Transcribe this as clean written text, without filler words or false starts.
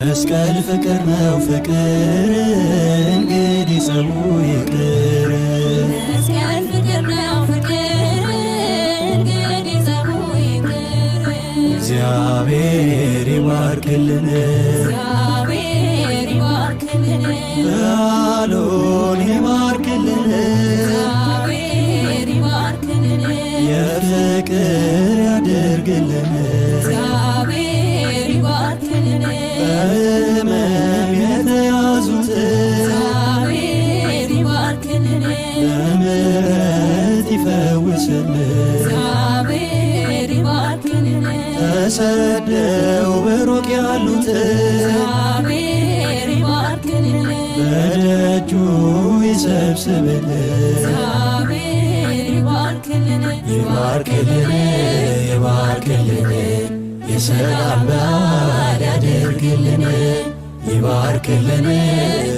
መስቀል ፍቅር ነው ፍቅር እንግዲህ ጸቡ ይቅር። መስቀል ፍቅር ነው ፍቅር እንግዲህ ጸቡ ይቅር። እግዚአብሔር ይባርክልን እግዚአብሔር ይባርክልን በዓሉን ይባርክልን እግዚአብሔር ይባርክልን የፍቅር ያድርግልን እግዚአብሔር ይባርክልን በሕመም የተያዙት እግዚአብሔር ይባርክልን በምሕረት ይፈውስልን እግዚአብሔር ይባርክልን ተሰደው በሩቅ ያሉት እግዚአብሔር ይባርክልን በደጁ ይሰብስብልን እግዚአብሔር ይባርክልን ይባርክልን ይባርክልን የሰላም በዓል ያድርግልን ይባርክልን